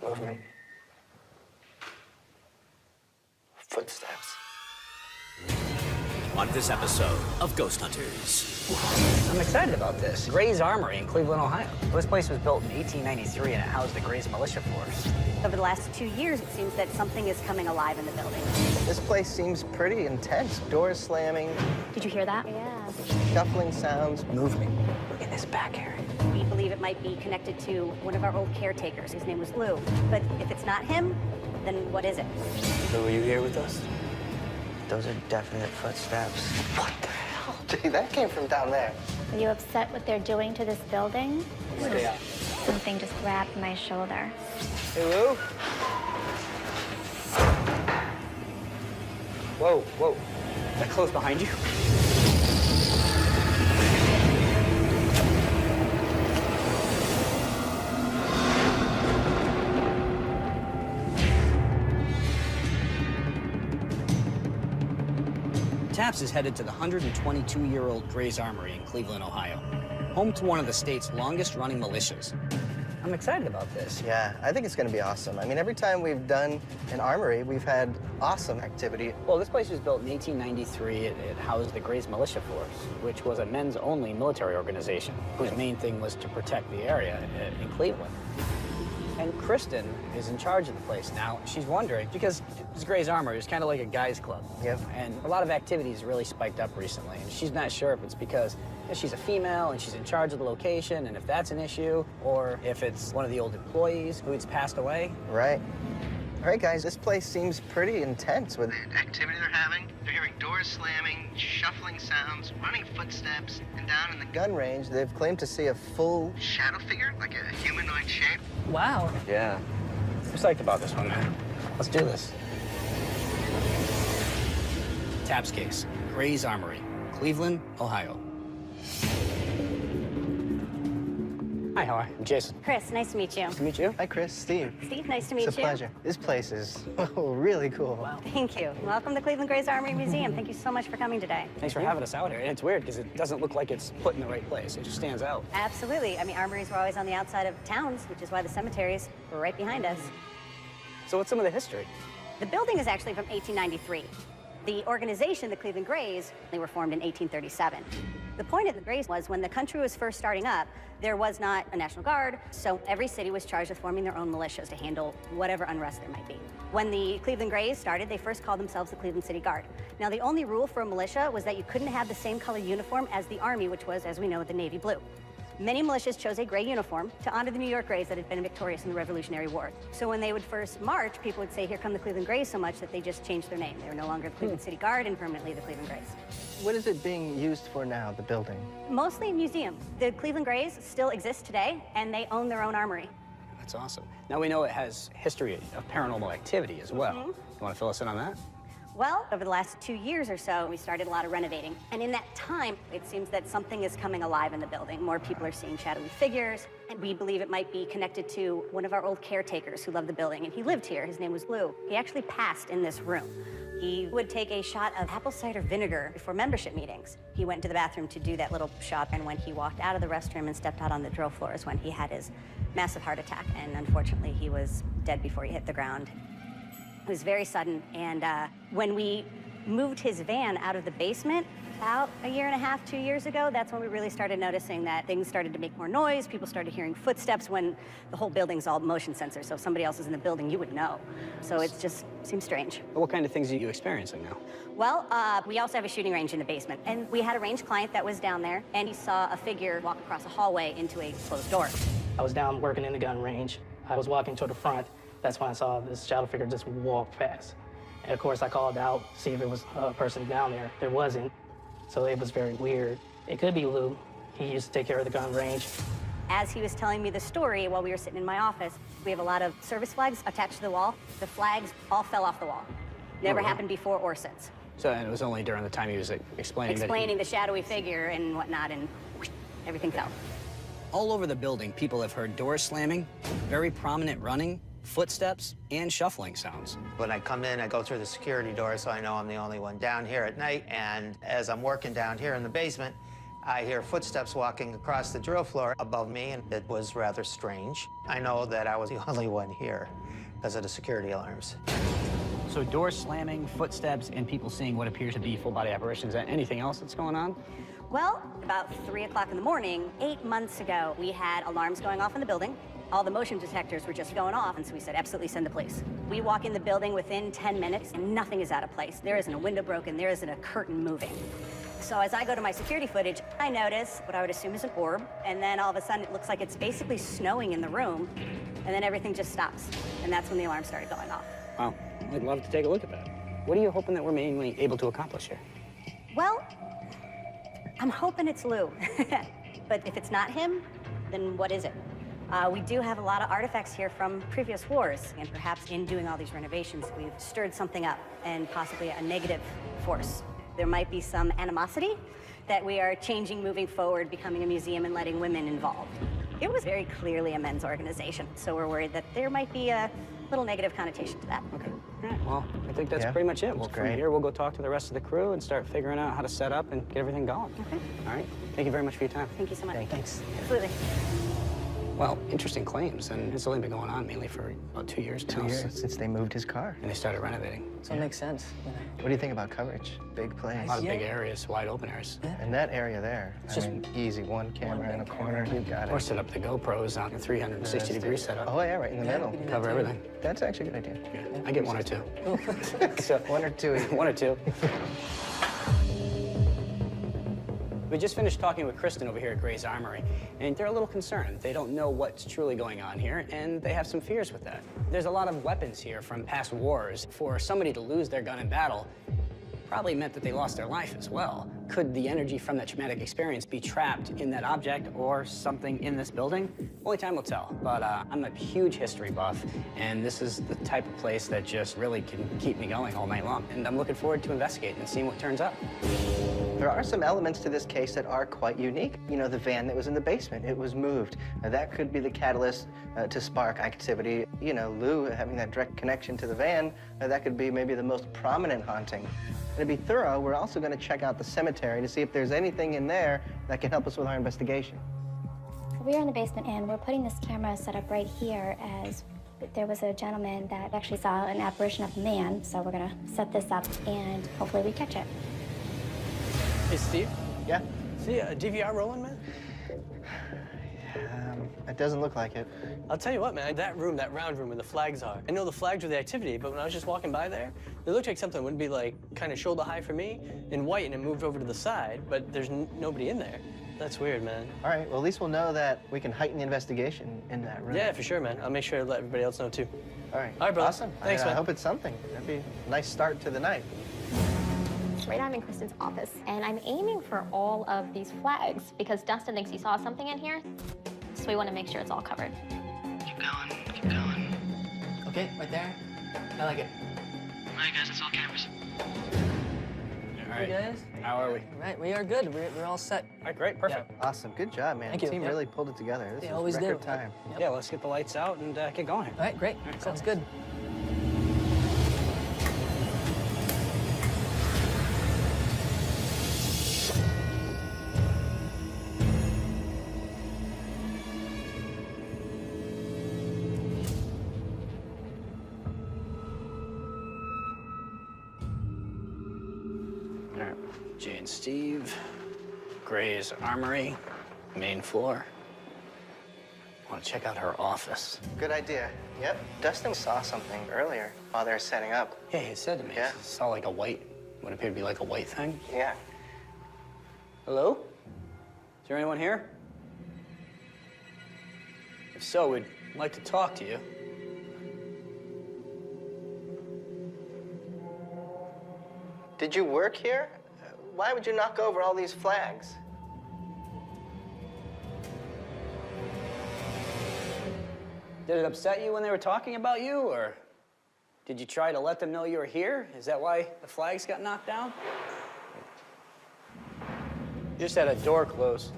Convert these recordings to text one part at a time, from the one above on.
Movement. Footsteps. On this episode of Ghost Hunters. I'm excited about this. Gray's Armory in Cleveland, Ohio. This place was built in 1893 and it housed the Gray's militia force. Over the last 2 years, it seems that something is coming alive in the building. This place seems pretty intense. Doors slamming, Did you hear that? Yeah. shuffling sounds. Movement in this back area. We believe it might be connected to one of our old caretakers. His name was Lou. But if it's not him, then what is it? So were you here with us? Those are definite footsteps. What the hell? Gee, that came from down there. Are you upset what they're doing to this building? Yeah. Something just grabbed my shoulder. Hey, Lou? Whoa, whoa. Is that close behind you? Taps is headed to the 122-year-old Gray's Armory in Cleveland, Ohio, home to one of the state's longest-running militias. I'm excited about this. Yeah, I think it's gonna be awesome. I mean, every time we've done an armory, we've had awesome activity. Well, this place was built in 1893. It housed the Gray's Militia Force, which was a men's-only military organization whose main thing was to protect the area in Cleveland. And Kristen is in charge of the place now. She's wondering, because it's Gray's Armory, it's kind of like a guy's club. Yep. And a lot of activities really spiked up recently, and she's not sure if it's because she's a female and she's in charge of the location, and if that's an issue, or if it's one of the old employees who's passed away. Right. All right, guys, this place seems pretty intense with the activity they're having. They're hearing doors slamming, shuffling sounds, running footsteps, and down in the gun range, they've claimed to see a full shadow figure, like a humanoid shape. Wow. Yeah. I'm psyched about this one, man. Let's do this. Taps case, Gray's Armory, Cleveland, Ohio. Hi, how are you? I'm Jason. Chris, nice to meet you. Nice to meet you. Hi, Chris, Steve. Steve, nice to meet you. It's a pleasure. This place is really cool. Wow. Thank you. Welcome to Cleveland Gray's Armory Museum. Thank you so much for coming today. Thanks for having us out here. And it's weird because it doesn't look like it's put in the right place. It just stands out. Absolutely. I mean, armories were always on the outside of towns, which is why the cemeteries were right behind us. So what's some of the history? The building is actually from 1893. The organization, the Cleveland Grays, they were formed in 1837. The point of the Grays was when the country was first starting up, there was not a National Guard, so every city was charged with forming their own militias to handle whatever unrest there might be. When the Cleveland Grays started, they first called themselves the Cleveland City Guard. Now, the only rule for a militia was that you couldn't have the same color uniform as the Army, which was, as we know, the navy blue. Many militias chose a gray uniform to honor the New York Grays that had been victorious in the Revolutionary War. So when they would first march, people would say, "Here come the Cleveland Grays," so much that they just changed their name. They were no longer the Cleveland City Guard and permanently the Cleveland Grays. What is it being used for now, the building? Mostly museums. The Cleveland Grays still exist today, and they own their own armory. That's awesome. Now we know it has history of paranormal activity as well. You want to fill us in on that? Well, over the last 2 years or so, we started a lot of renovating. And in that time, it seems that something is coming alive in the building. More people are seeing shadowy figures, and we believe it might be connected to one of our old caretakers who loved the building, and he lived here. His name was Lou. He actually passed in this room. He would take a shot of apple cider vinegar before membership meetings. He went to the bathroom to do that little shot, and when he walked out of the restroom and stepped out on the drill floor is when he had his massive heart attack, and unfortunately, he was dead before he hit the ground. It was very sudden, and when we moved his van out of the basement about a year and a half, 2 years ago, that's when we really started noticing that things started to make more noise. People started hearing footsteps when the whole building's all motion sensor, so if somebody else is in the building, you would know. So it just seems strange. What kind of things are you experiencing now? Well, we also have a shooting range in the basement, and we had a range client that was down there, and he saw a figure walk across a hallway into a closed door. I was down working in the gun range. I was walking toward the front. That's when I saw this shadow figure just walk past. And of course, I called out to see if it was a person down there. There wasn't, so it was very weird. It could be Lou. He used to take care of the gun range. As he was telling me the story while we were sitting in my office, we have a lot of service flags attached to the wall. The flags all fell off the wall. Never happened before or since. So and it was only during the time he was explaining the shadowy figure and whatnot, and whoosh, everything fell. All over the building, people have heard doors slamming, very prominent running, footsteps, and shuffling sounds. When I come in, I go through the security door, so I know I'm the only one down here at night. And as I'm working down here in the basement, I hear footsteps walking across the drill floor above me, and it was rather strange. I know that I was the only one here because of the security alarms. So doors slamming, footsteps, and people seeing what appears to be full-body apparitions. Anything else that's going on? Well, about 3 o'clock in the morning, 8 months ago, we had alarms going off in the building. All the motion detectors were just going off, and so we said, absolutely send the police. We walk in the building within 10 minutes, and nothing is out of place. There isn't a window broken, there isn't a curtain moving. So as I go to my security footage, I notice what I would assume is an orb, and then all of a sudden it looks like it's basically snowing in the room, and then everything just stops. And that's when the alarm started going off. Wow, I'd love to take a look at that. What are you hoping that we're mainly able to accomplish here? Well, I'm hoping it's Lou. But if it's not him, then what is it? We do have a lot of artifacts here from previous wars, and perhaps in doing all these renovations, we've stirred something up, and possibly a negative force. There might be some animosity that we are changing moving forward, becoming a museum and letting women involved. It was very clearly a men's organization, so we're worried that there might be a little negative connotation to that. Okay. All right, well, I think that's pretty much it. Well, from here, we'll go talk to the rest of the crew and start figuring out how to set up and get everything going. Okay. All right. Thank you very much for your time. Thank you so much. Thanks. Absolutely. Well, interesting claims, and it's only been going on mainly for about 2 years now. 2 years since they moved his car. And they started renovating. So it makes sense. What do you think about coverage? Big place. A lot of big areas, wide open areas. And that area there, I mean, easy. One camera in a corner, you got it. Or set up the GoPros on a 360-degree setup. Oh, yeah, right in the middle. Cover everything. That's actually a good idea. Yeah. I get 1 or 2. So 1 or 2. 1 or 2. We just finished talking with Kristen over here at Gray's Armory, and they're a little concerned. They don't know what's truly going on here, and they have some fears with that. There's a lot of weapons here from past wars. For somebody to lose their gun in battle probably meant that they lost their life as well. Could the energy from that traumatic experience be trapped in that object or something in this building? Only time will tell, but I'm a huge history buff, and this is the type of place that just really can keep me going all night long. And I'm looking forward to investigating and seeing what turns up. There are some elements to this case that are quite unique. You know, the van that was in the basement, it was moved. Now, that could be the catalyst to spark activity. You know, Lou having that direct connection to the van, that could be maybe the most prominent haunting. And to be thorough, we're also going to check out the cemetery to see if there's anything in there that can help us with our investigation. We are in the basement, and we're putting this camera set up right here as there was a gentleman that actually saw an apparition of a man, so we're going to set this up, and hopefully we catch it. Hey, Steve? Yeah? See a DVR rolling, man? It doesn't look like it. I'll tell you what, man, that room, that round room where the flags are, I know the flags are the activity, but when I was just walking by there, it looked like something would be like kind of shoulder high for me in white and it moved over to the side, but there's nobody in there. That's weird, man. All right, well, at least we'll know that we can heighten the investigation in that room. Yeah, for sure, man. I'll make sure to let everybody else know, too. All right. All right, brother. Awesome. Thanks, man. I hope it's something. That'd be a nice start to the night. Right now I'm in Kristen's office, and I'm aiming for all of these flags because Dustin thinks he saw something in here, so we want to make sure it's all covered. Keep going, keep going. Okay, right there. I like it. All right, guys, it's all cameras. All right. Hey, guys. How are we? All right, we are good. We're all set. All right, great, perfect. Awesome. Good job, man. Thank The you. team Yep. really pulled it together. This They is always record do. time. Yep. Yeah, let's get the lights out and get going here. All right, great. All right, Sounds cool. good. All right. Jay and Steve, Gray's Armory, main floor. Want to check out her office. Good idea. Yep. Dustin saw something earlier while they were setting up. Yeah, he said to me, Yeah. he saw like a white, what appeared to be like a white thing. Yeah. Hello? Is there anyone here? If so, we'd like to talk to you. Did you work here? Why would you knock over all these flags? Did it upset you when they were talking about you, or did you try to let them know you were here? Is that why the flags got knocked down? You just had a door closed.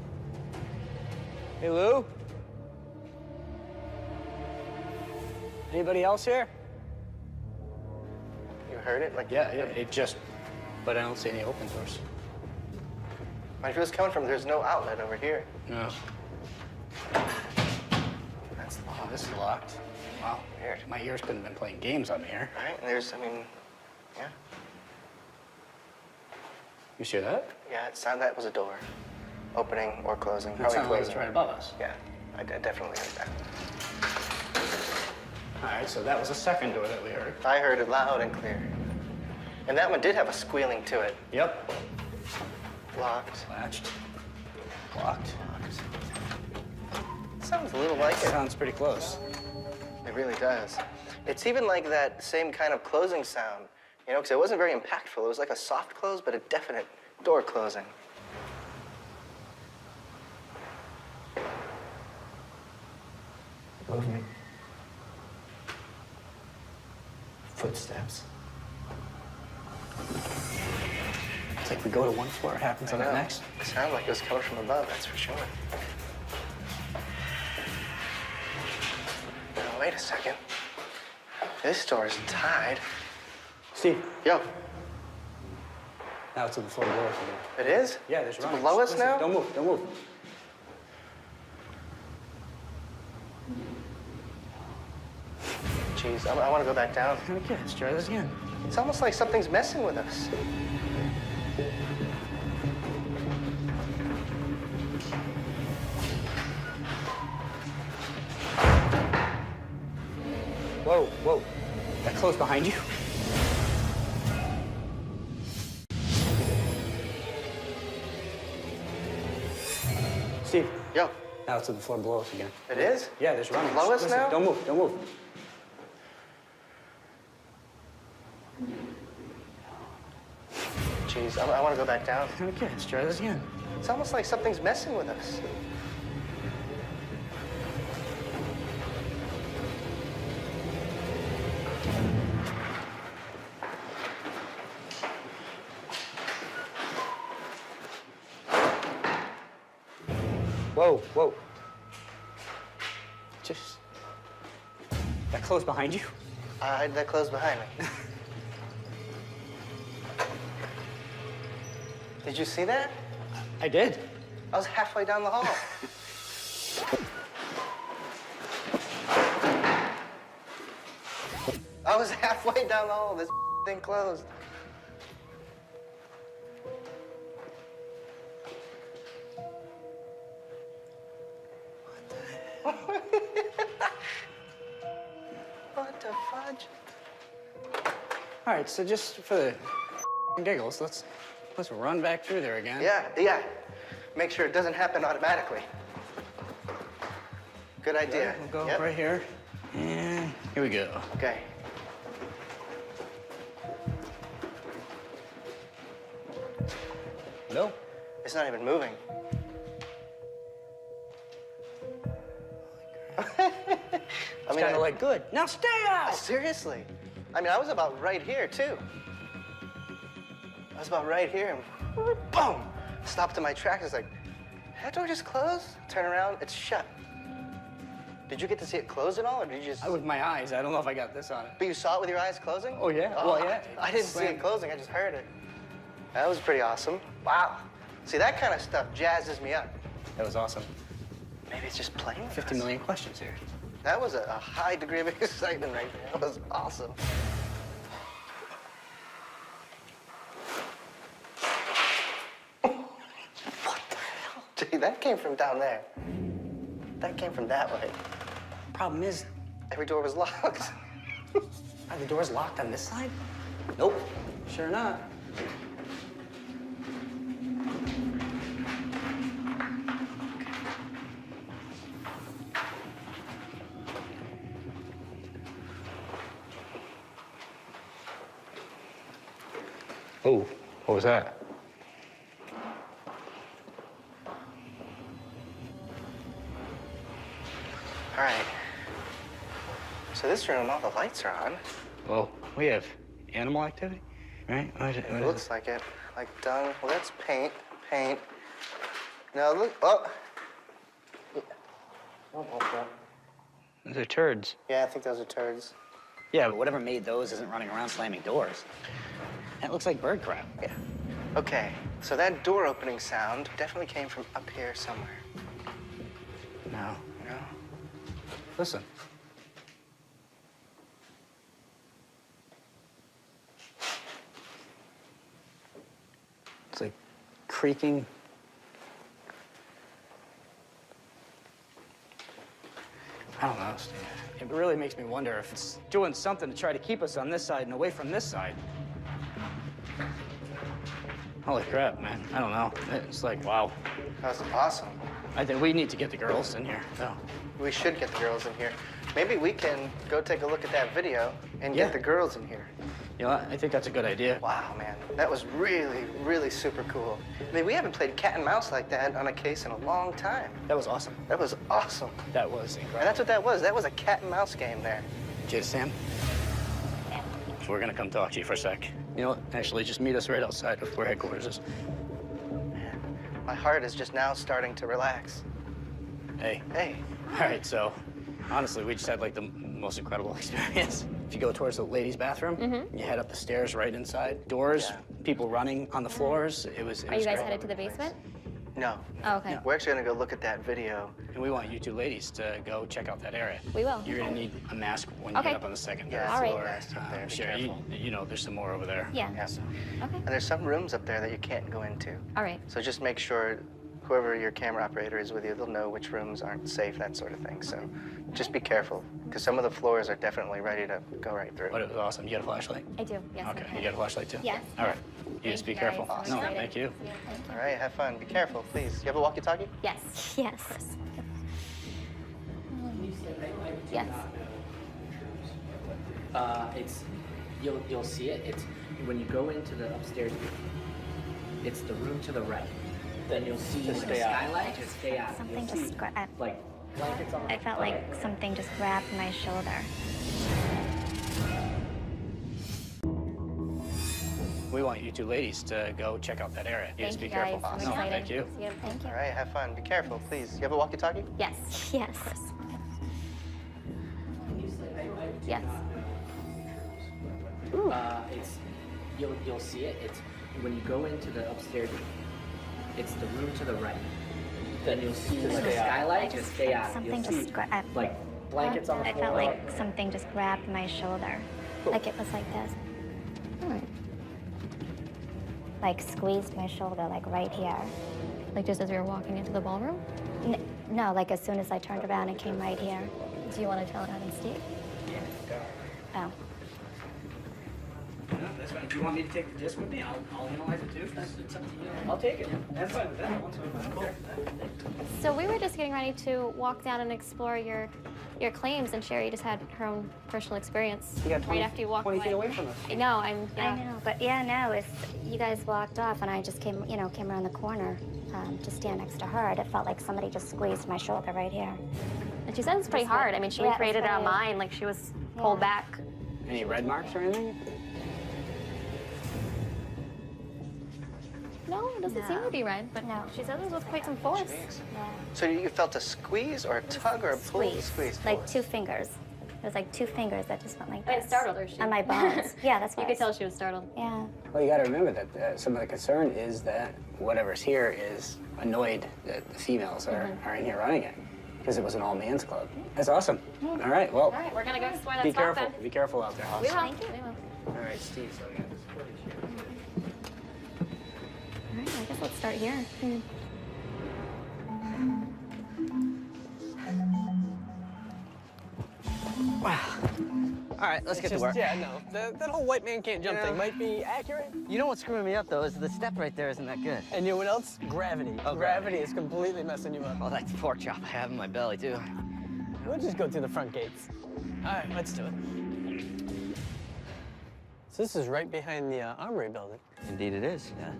Hey, Lou? Anybody else here? You heard it? Like Yeah, it just, but I don't see any open doors. If it was coming from, there's no outlet over here. No. That's Oh, locked. this is locked. Wow. Weird. My ears couldn't have been playing games on here. Right? And there's, yeah. You see that? Yeah, it sounded that was a door. Opening or closing. That Probably sounded like closing. it's right above us. Yeah, I definitely heard that. All right, so that was the second door that we heard. I heard it loud and clear. And that one did have a squealing to it. Yep. Locked. Latched. Locked. Sounds a little like it. Sounds pretty close. It really does. It's even like that same kind of closing sound, you know, because it wasn't very impactful. It was like a soft close, but a definite door closing. Movement. Footsteps. It's like we go to one floor, it happens on the next. It sounded like it was coming from above, that's for sure. Now, wait a second. This door is tied. Steve. Yo, Now it's to the floor below us again. it is? Yeah, there's It's running. below us Listen, now? Don't move, don't move. Jeez, I want to go back down. Okay, let's try this again. It's almost like something's messing with us. Whoa, whoa. That closed behind you? Steve. Yo, Now it's to the floor below us again. it is? Yeah, there's running. Below us Listen, now? Don't move, don't move. Jeez, I want to go back down. Okay, let's try this again. It's almost like something's messing with us. Whoa, whoa. Just... That closed behind you? That closed behind me. Did you see that? I did. I was halfway down the hall. I was halfway down the hall. This thing closed. What the fudge? All right, so just for the giggles, let's run back through there again. Yeah. Make sure it doesn't happen automatically. Good idea. We'll go right here. And here we go. Okay. No. It's not even moving. It's kind of like, good. Now stay out! Seriously. I mean, I was about right here, too. I was about right here, and boom! Stopped in my tracks. It's like, did that door just close? Turn around, it's shut. Did you get to see it close at all, or did you just... With my eyes. I don't know if I got this on it. But you saw it with your eyes closing? Oh, yeah. Well, yeah. I didn't see it closing, I just heard it. That was pretty awesome. Wow. See, that kind of stuff jazzes me up. That was awesome. Maybe it's just playing with 50 us. million questions here. That was a high degree of excitement right there. That was awesome. What the hell? Gee, that came from down there. That came from that way. Problem is, Every door was locked. are the doors locked on this side? Nope. Sure not. Oh, what was that? All right. So this room, all the lights are on. Well, we have animal activity, right? It looks like it. Like dung. Well, that's paint. Paint. No, look. Oh. Those are turds. Yeah, I think those are turds. Yeah, but whatever made those isn't running around slamming doors. That looks like bird crap. Yeah. Okay, so that door opening sound definitely came from up here somewhere. No. No? Listen. It's like creaking. I don't know, Steve. It really makes me wonder if it's doing something to try to keep us on this side and away from this side. Holy crap, man. I don't know. It's like, wow. That's awesome. I think we need to get the girls in here, though. We should get the girls in here. Maybe we can go take a look at that video and Yeah. get the girls in here. You know, I think that's a good idea. Wow, man. That was really, really super cool. I mean, we haven't played cat and mouse like that on a case in a long time. That was awesome. That was awesome. That was incredible. And that's what that was. That was a cat and mouse game there. Jay, Sam, we're gonna come talk to you for a sec. You know what? Actually, just meet us right outside of where headquarters is. Man, my heart is just now starting to relax. Hey. Hey. All right, so honestly, we just had like the most incredible experience. If you go towards the ladies' bathroom, you head up the stairs right inside. Doors, people running on the floors. It was Are you guys great. headed to the basement? No. Oh, okay. No. We're actually gonna go look at that video. And we want you two ladies to go check out that area. We will. You're gonna need a mask when you Okay. get up on the second Yeah, all right. floor. Mask up there. Be Sure, careful. you know, there's some more over there. Yeah. Yeah. Okay. And there's some rooms up there that you can't go into. All right. So just make sure whoever your camera operator is with you, they'll know which rooms aren't safe, that sort of thing. So just be careful, because some of the floors are definitely ready to go right through. But it was awesome. You got a flashlight? I do. Yes. Okay. I You got a flashlight too? Yes. All right. You just be Thank you, careful. guys. No, I'm excited. thank you. Yeah, thank you. All right, have fun. Be careful, please. You have a walkie-talkie? Yes. Yes. Yes. It's you'll see it. It's when you go into the upstairs. It's the room to the right. Then you'll see Just like a stay out. skylight. Just stay out. Something You'll see, just grabbed. like blankets on the I felt like something just grabbed my shoulder. We want you two ladies to go check out that area. You just Thank be you, careful. guys. I'm No, excited. thank you. See you. Thank you. All right, have fun. Be careful, please. You have a walkie-talkie? Yes. Yes. Yes. It's you'll see it. It's when you go into the upstairs. It's the room to the right. Then you'll see like a skylight. Just stay out. Something You'll see just grabbed. like blankets on the I floor. felt like something just grabbed my shoulder. Like it was like this. Like squeezed my shoulder, like right here. Like just as we were walking into the ballroom? No, like as soon as I turned around, it came right here. Do you want to tell Dad and Steve? Oh. No, that's fine. If you want me to take the disc with me, I'll analyze it too. It's up to you. I'll take it. That's fine with that. Cool. So we were just getting ready to walk down and explore your claims, and Sherry just had her own personal experience You got 20 right after you walked 20 away. feet away from us. I know. Yeah. I know, but yeah, no, it's, you guys walked off and I just came around the corner to stand next to her, and it felt like somebody just squeezed my shoulder right here. And she said it's pretty Just like- hard. I mean, she yeah, it's recreated it on very- mine, like she was pulled Yeah. back. Any red marks or anything? No, it doesn't seem to be red, but No. she said it was with quite some force. Yeah. So you felt a squeeze or a tug or a pull? Squeeze. Like 2 fingers. It was like 2 fingers that just went like I mean, this. startled her. On my bones. Yeah, that's You what could tell she was startled. Yeah. Well, you got to remember that some of the concern is that whatever's here is annoyed that the females are in here running it because it was an all-man's club. That's awesome. All right, well, All right, we're gonna go explore that be spot careful. then. Be careful out there, Hoss. We will. Thank you. We will. All right, Steve. So I got this footage here. All right, I guess let's start here. All right, let's get to work. Yeah, no. That whole white man can't jump Yeah. thing might be accurate. You know what's screwing me up, though, is the step right there isn't that good. And you know what else? Gravity. Oh, Gravity is completely messing you up. Oh, that pork chop I have in my belly, too. We'll just go through the front gates. All right, let's do it. So this is right behind the Armory building. Indeed it is, yeah.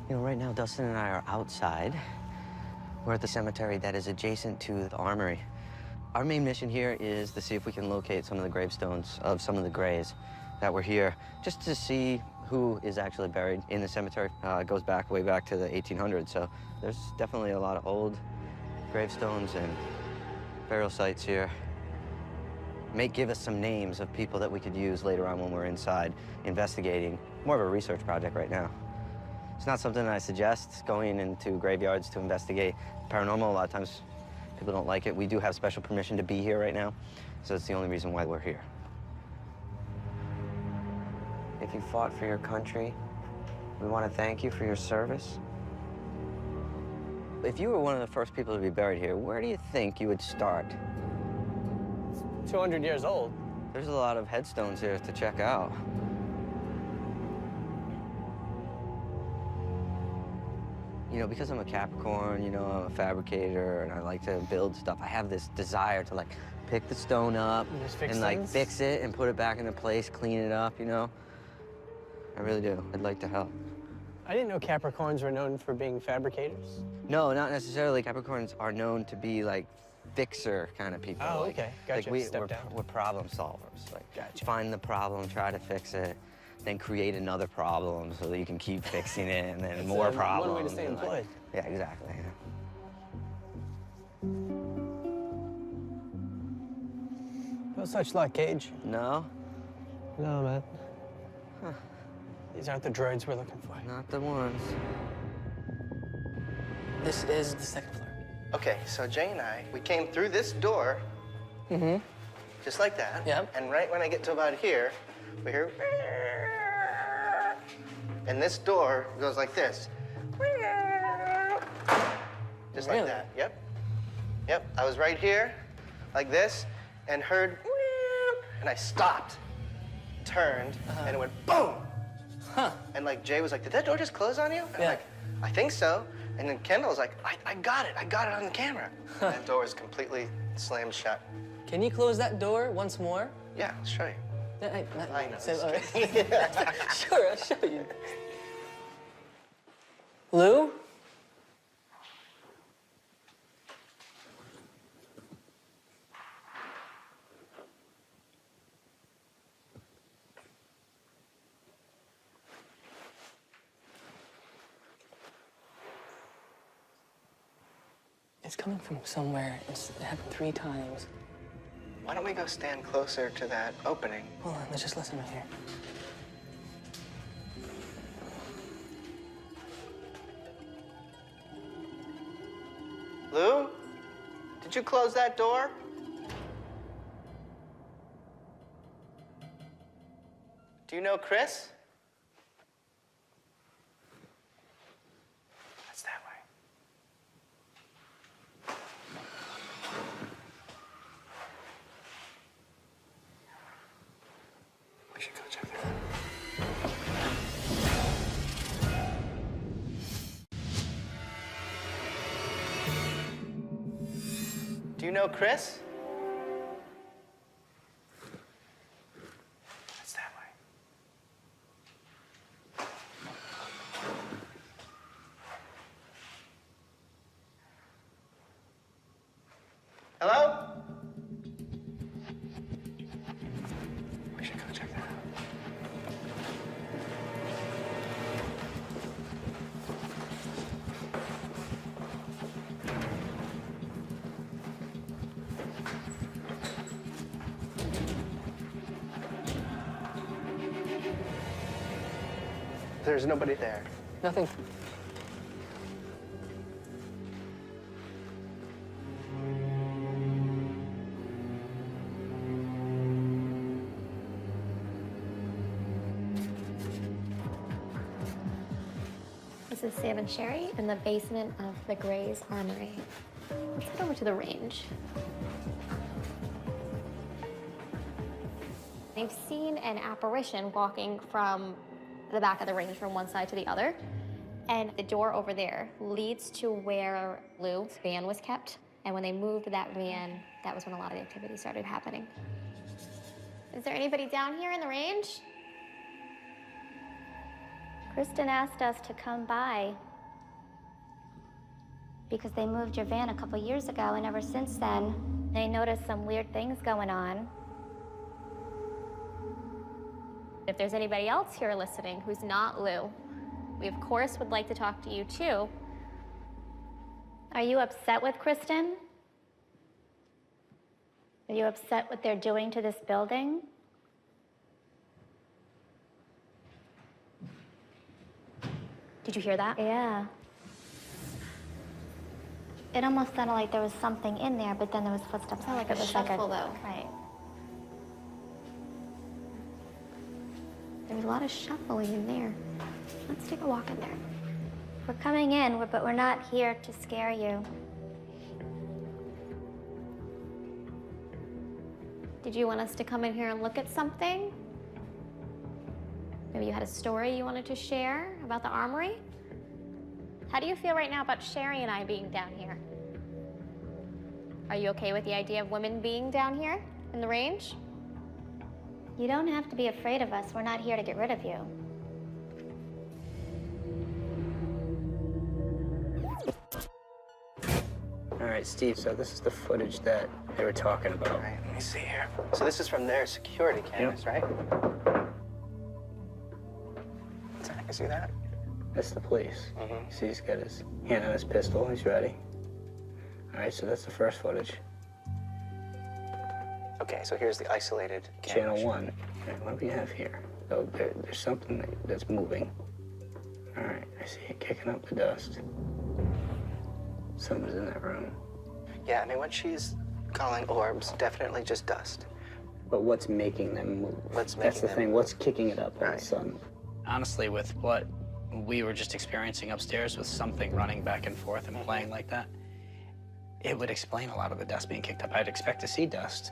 You know, right now, Dustin and I are outside. We're at the cemetery that is adjacent to the Armory. Our main mission here is to see if we can locate some of the gravestones of some of the Grays that were here, just to see who is actually buried in the cemetery. It goes back, way back to the 1800s, so there's definitely a lot of old gravestones and burial sites here. give us some names of people that we could use later on when we're inside investigating. More of a research project right now. It's not something that I suggest, going into graveyards to investigate paranormal. A lot of times people don't like it. We do have special permission to be here right now, so it's the only reason why we're here. If you fought for your country, we want to thank you for your service. If you were one of the first people to be buried here, where do you think you would start? 200 years old. There's a lot of headstones here to check out. You know, because I'm a Capricorn, you know, I'm a fabricator, and I like to build stuff, I have this desire to, like, pick the stone up and like, fix it and put it back into place, clean it up, you know? I really do. I'd like to help. I didn't know Capricorns were known for being fabricators. No, not necessarily. Capricorns are known to be, like, fixer kind of people. Oh, like, okay. Gotcha. Like we're problem solvers. Like, gotcha. Find the problem, try to fix it, then create another problem so that you can keep fixing it, and then more problems. One way to stay employed. Like, yeah, exactly. Yeah. No such luck, Cage. No? No, man. Huh. These aren't the droids we're looking for. Not the ones. This is the second floor. Okay, so Jay and I, we came through this door, just like that. Yep. And right when I get to about here, we hear, and this door goes like this. Just like that, yep. Yep, I was right here, like this, and heard, and I stopped, turned, and it went boom. Huh. And like Jay was like, did that door just close on you? And I'm like, I think so. And then Kendall was like, I got it on the camera. And that door was completely slammed shut. Can you close that door once more? Yeah, I'll show you. I know. So, all right. Sure, I'll show you. Lou? It's coming from somewhere. It happened 3 times. Why don't we go stand closer to that opening? Hold on, let's just listen right here. Lou, did you close that door? Do you know Chris? That's that way. We should go check it out. Do you know Chris? That's that way. Hello? We should go check that out. There's nobody there. Nothing. This is Sam and Sherry in the basement of the Gray's Armory. Let's head over to the range. They've seen an apparition walking from the back of the range from one side to the other. And the door over there leads to where Lou's van was kept. And when they moved that van, that was when a lot of the activity started happening. Is there anybody down here in the range? Kristen asked us to come by because they moved your van a couple years ago, and ever since then, they noticed some weird things going on. If there's anybody else here listening who's not Lou, we of course would like to talk to you too. Are you upset with Kristen? Are you upset what they're doing to this building? Did you hear that? Yeah. It almost sounded like there was something in there, but then there was footsteps. Sounded like it a was shuffle, though. Right. There was a lot of shuffling in there. Let's take a walk in there. We're coming in, but we're not here to scare you. Did you want us to come in here and look at something? Maybe you had a story you wanted to share about the armory? How do you feel right now about Sherry and I being down here? Are you okay with the idea of women being down here in the range? You don't have to be afraid of us. We're not here to get rid of you. All right, Steve, so this is the footage that they were talking about. All right, let me see here. So this is from their security cameras, right? I can see that. That's the police. See, he's got his hand on his pistol. He's ready. All right, so that's the first footage. Okay, so here's the isolated Channel camera. 1. All right, what do we have here? Oh, there's something that's moving. All right, I see it kicking up the dust. Someone's in that room. Yeah, I mean, what she's calling orbs, definitely just dust. But what's making them move? What's That's making the them thing. move? What's kicking it up all of a Right. sudden? Honestly, with what we were just experiencing upstairs with something running back and forth and playing like that, it would explain a lot of the dust being kicked up. I'd expect to see dust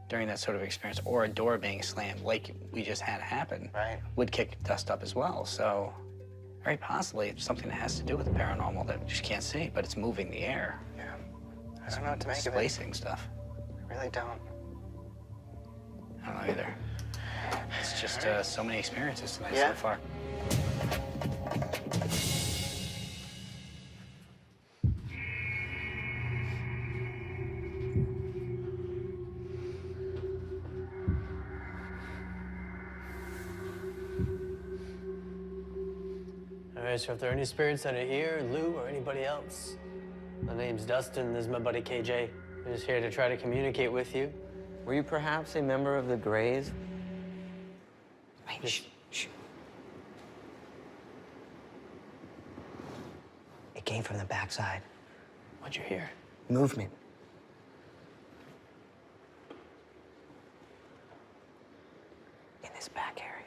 during that sort of experience, or a door being slammed like we just had happen, Right. would kick dust up as well. So very possibly it's something that has to do with the paranormal that we just can't see, but it's moving the air. Yeah. I don't know what to make of it. Displacing stuff. I really don't. I don't know either. It's just so many experiences tonight Yeah. so far. All right, so if there are any spirits that are here, Lou, or anybody else, my name's Dustin, this is my buddy KJ. We're just here to try to communicate with you. Were you perhaps a member of the Greys? Shh, shh. It came from the backside. What'd you hear? Movement. In this back area.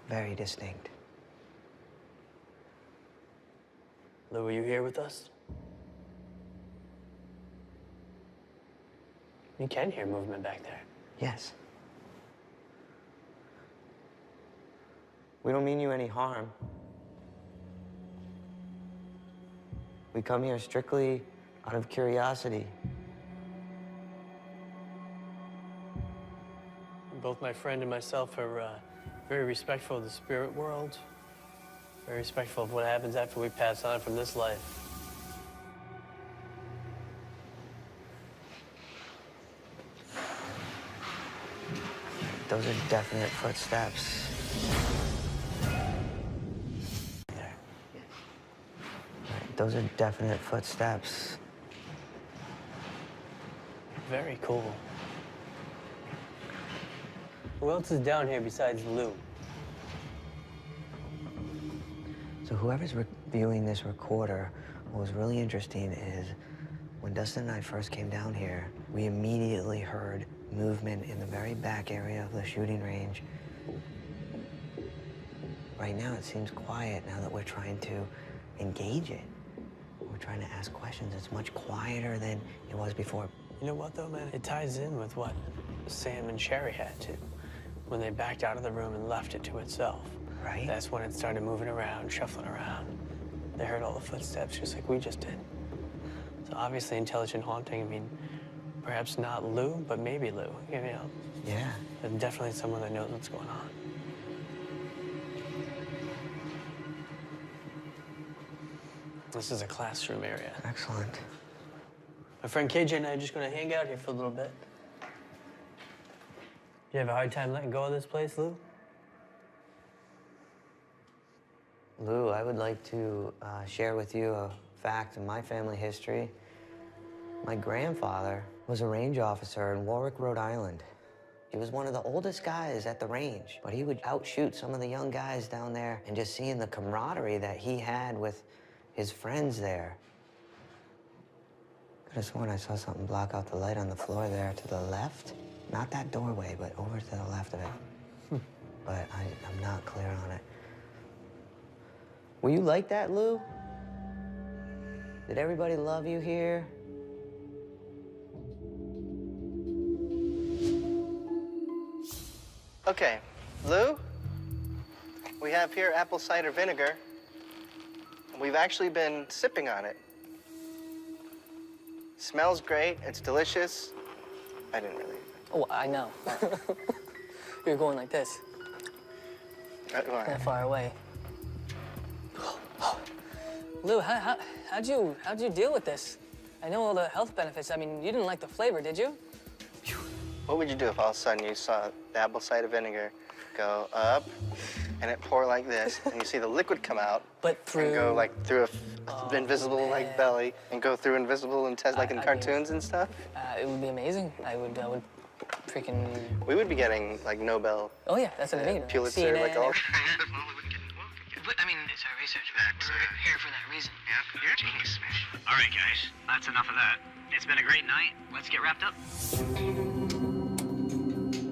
Very distinct. Lou, are you here with us? You can hear movement back there. Yes. We don't mean you any harm. We come here strictly out of curiosity. Both my friend and myself are very respectful of the spirit world, very respectful of what happens after we pass on from this life. Those are definite footsteps. There. Right, those are definite footsteps. Very cool. Who else is down here besides Lou? So whoever's viewing this recorder, what was really interesting is when Dustin and I first came down here, we immediately heard movement in the very back area of the shooting range. Right now, it seems quiet now that we're trying to engage it. We're trying to ask questions. It's much quieter than it was before. You know what, though, man? It ties in with what Sam and Sherry had to when they backed out of the room and left it to itself. Right. That's when it started moving around, shuffling around. They heard all the footsteps just like we just did. So obviously intelligent haunting, I mean, perhaps not Lou, but maybe Lou, you know? Yeah. But definitely someone that knows what's going on. This is a classroom area. Excellent. My friend KJ and I are just gonna hang out here for a little bit. You have a hard time letting go of this place, Lou? Lou, I would like to share with you a fact in my family history. My grandfather was a range officer in Warwick, Rhode Island. He was one of the oldest guys at the range, but he would outshoot some of the young guys down there, and just seeing the camaraderie that he had with his friends there. Could have sworn I saw something block out the light on the floor there to the left. Not that doorway, but over to the left of it. But I'm not clear on it. Were you like that, Lou? Did everybody love you here? Okay, Lou, we have here apple cider vinegar. We've actually been sipping on it. Smells great, it's delicious. I didn't really. Oh, I know. You're going like this. That far away. Lou, how'd you deal with this? I know all the health benefits. I mean, you didn't like the flavor, did you? What would you do if all of a sudden you saw the apple cider vinegar go up and it pour like this, and you see the liquid come out, but through and go like through a invisible like belly and go through invisible intestines like in cartoons and stuff? It would be amazing. I would freaking. We would be getting like Nobel. Oh yeah, that's what I mean. Pulitzer, CNN, like all. But, I mean, it's our research back. We're here for that reason. Yep, you're a genius, man. All right, guys, that's enough of that. It's been a great night. Let's get wrapped up.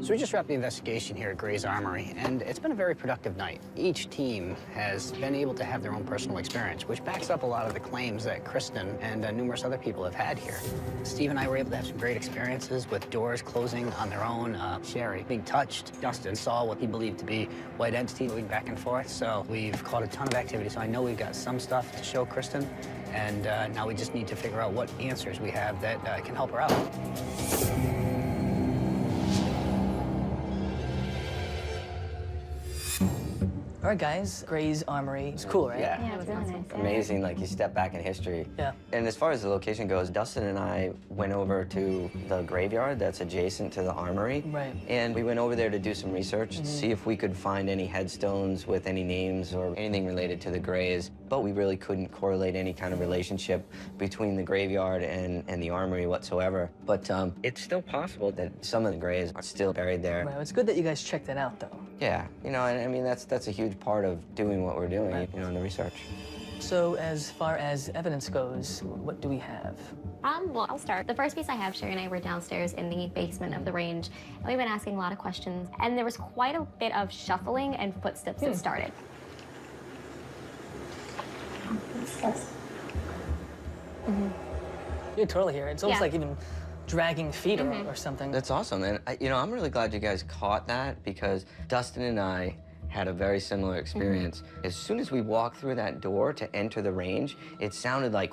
So we just wrapped the investigation here at Gray's Armory, and it's been a very productive night. Each team has been able to have their own personal experience, which backs up a lot of the claims that Kristen and numerous other people have had here. Steve and I were able to have some great experiences with doors closing on their own, Sherry being touched. Dustin saw what he believed to be white entity moving back and forth, so we've caught a ton of activity. So I know we've got some stuff to show Kristen, and now we just need to figure out what answers we have that can help her out. All right, guys, Gray's Armory. It's cool, right? Yeah, Yeah, it's really nice. amazing. Like, you step back in history. Yeah. And as far as the location goes, Dustin and I went over to the graveyard that's adjacent to the armory. Right. And we went over there to do some research, to see if we could find any headstones with any names or anything related to the Grays. But we really couldn't correlate any kind of relationship between the graveyard and the armory whatsoever. But it's still possible that some of the Grays are still buried there. Well, it's good that you guys checked that out, though. Yeah, you know, and I mean, that's a huge part of doing what we're doing, Right. you know, in the research. So as far as evidence goes, what do we have? Well, I'll start. The first piece I have, Sherry and I were downstairs in the basement of the range, and we've been asking a lot of questions, and there was quite a bit of shuffling and footsteps that started. You can totally hear it. It's almost Yeah. like even dragging feet or something. That's awesome, and you know, I'm really glad you guys caught that, because Dustin and I had a very similar experience. As soon as we walked through that door to enter the range, it sounded like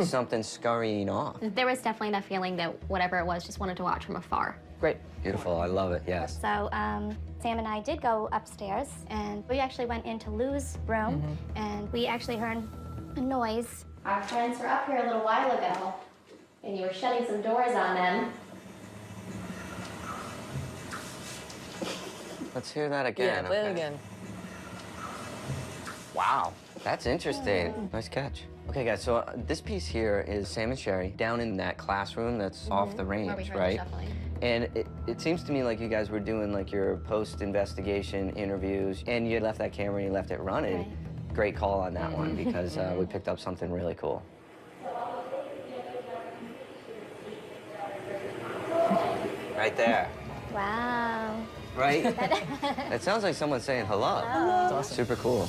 something scurrying off. There was definitely that feeling that whatever it was just wanted to watch from afar. Great. Beautiful, I love it, yes. So Sam and I did go upstairs, and we actually went into Lou's room, and we actually heard a noise. Our friends were up here a little while ago, and you were shutting some doors on them. Let's hear that again. Yeah, play it okay? again. Wow, that's interesting. Nice catch. Okay, guys, so this piece here is Sam and Sherry down in that classroom that's off the range, Where we heard right? the shuffling. And it seems to me like you guys were doing like your post-investigation interviews, and you left that camera and you left it running. Right. Great call on that one, because we picked up something really cool. Right there. Wow. Right? It sounds like someone saying hello. That's awesome. Super cool.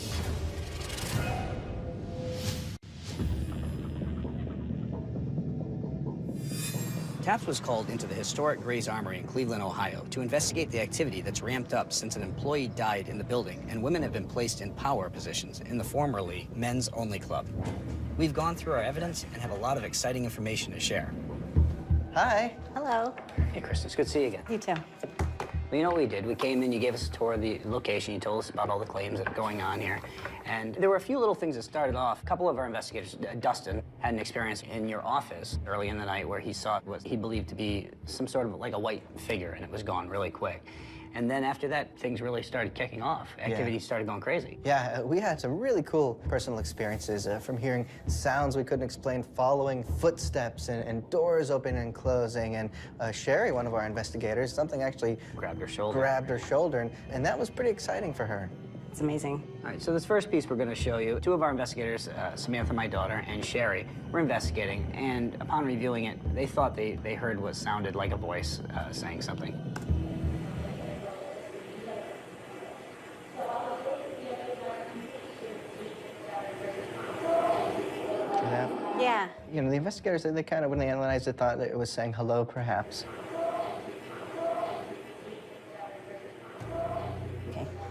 TAPS was called into the historic Gray's Armory in Cleveland, Ohio, to investigate the activity that's ramped up since an employee died in the building and women have been placed in power positions in the formerly men's-only club. We've gone through our evidence and have a lot of exciting information to share. Hi. Hello. Hey, Kristen, it's good to see you again. You too. Well, you know what we did? We came in, you gave us a tour of the location, you told us about all the claims that are going on here. And there were a few little things that started off. A couple of our investigators, Dustin, had an experience in your office early in the night where he saw what he believed to be some sort of like a white figure, and it was gone really quick. And then after that, things really started kicking off. Activities started going crazy. Yeah, we had some really cool personal experiences from hearing sounds we couldn't explain, following footsteps and doors opening and closing. And Sherry, one of our investigators, something actually grabbed her shoulder. And that was pretty exciting for her. It's amazing. All right, so this first piece we're going to show you, two of our investigators, Samantha, my daughter, and Sherry, were investigating, and upon reviewing it, they thought they heard what sounded like a voice saying something. Yeah. You know, the investigators, they kind of, when they analyzed it, thought that it was saying hello, perhaps.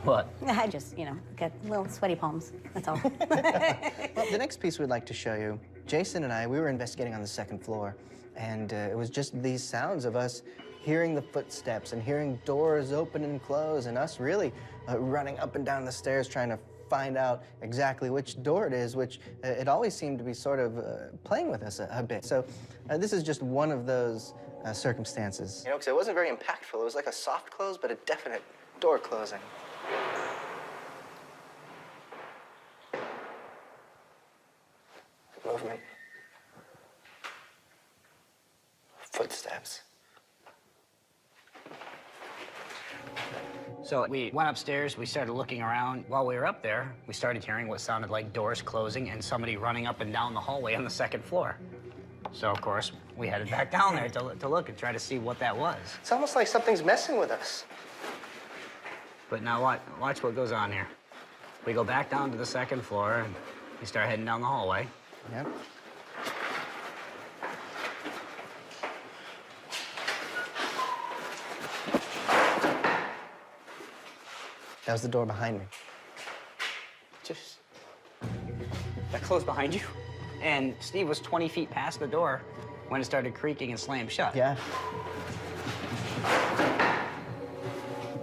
What? I just, you know, get little sweaty palms, that's all. Well, the next piece we'd like to show you, Jason and I, we were investigating on the second floor, and it was just these sounds of us hearing the footsteps and hearing doors open and close, and us really running up and down the stairs trying to find out exactly which door it is, which it always seemed to be sort of playing with us a bit. So this is just one of those circumstances. You know, because it wasn't very impactful. It was like a soft close, but a definite door closing. Movement. Footsteps. So we went upstairs, we started looking around. While we were up there, we started hearing what sounded like doors closing and somebody running up and down the hallway on the second floor. So, of course, we headed back down there to look and try to see what that was. It's almost like something's messing with us. But now watch what goes on here. We go back down to the second floor and we start heading down the hallway. Yep. That was the door behind me. That closed behind you? And Steve was 20 feet past the door when it started creaking and slammed shut. Yeah.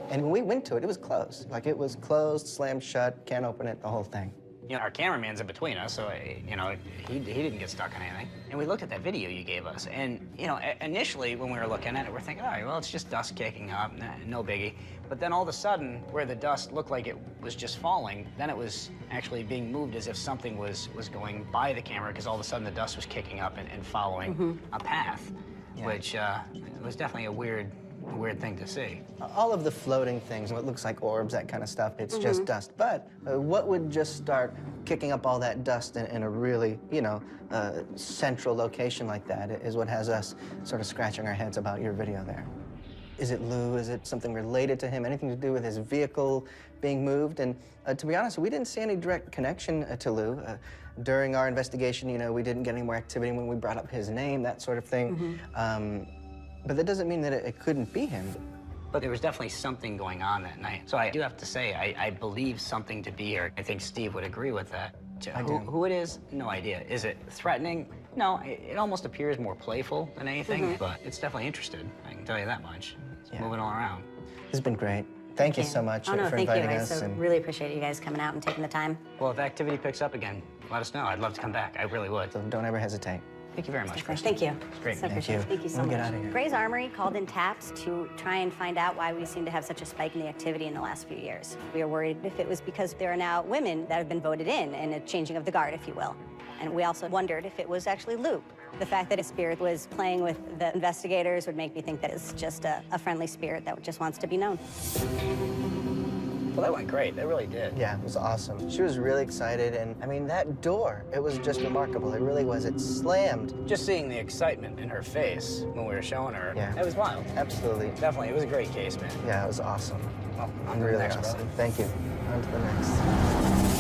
And when we went to it, it was closed. Like, it was closed, slammed shut, can't open it, the whole thing. You know, our cameraman's in between us, so, you know, he didn't get stuck on anything. And we looked at that video you gave us, and, you know, initially when we were looking at it, we're thinking, all right, well, it's just dust kicking up, no biggie. But then all of a sudden, where the dust looked like it was just falling, then it was actually being moved as if something was going by the camera, because all of a sudden the dust was kicking up and following a path, which was definitely a weird thing to see. All of the floating things, what looks like orbs, that kind of stuff, it's just dust. But what would just start kicking up all that dust in a really, you know, central location like that is what has us sort of scratching our heads about your video there. Is it Lou? Is it something related to him? Anything to do with his vehicle being moved? And to be honest, we didn't see any direct connection to Lou. During our investigation, you know, we didn't get any more activity when we brought up his name, that sort of thing. But that doesn't mean that it couldn't be him. But there was definitely something going on that night. So I do have to say, I believe something to be here. I think Steve would agree with that. Who it is, no idea. Is it threatening? No, it almost appears more playful than anything, but it's definitely interested. I can tell you that much. It's moving all around. This has been great. Thank you so much for inviting us. I really appreciate you guys coming out and taking the time. Well, if activity picks up again, let us know. I'd love to come back. I really would. So don't ever hesitate. Thank you very much, Chris. Thank you. It's great. So appreciate it. Thank you so much. Get out of here. Gray's Armory called in taps to try and find out why we seem to have such a spike in the activity in the last few years. We are worried if it was because there are now women that have been voted in and a changing of the guard, if you will. And we also wondered if it was actually Lou. The fact that his spirit was playing with the investigators would make me think that it's just a friendly spirit that just wants to be known. Well, that went great. That really did. Yeah, it was awesome. She was really excited, and I mean, that door, it was just remarkable. It really was. It slammed. Just seeing the excitement in her face when we were showing her, it was wild. Absolutely. Definitely, it was a great case, man. Yeah, it was awesome. Well, Really awesome. Thank you. On to the next.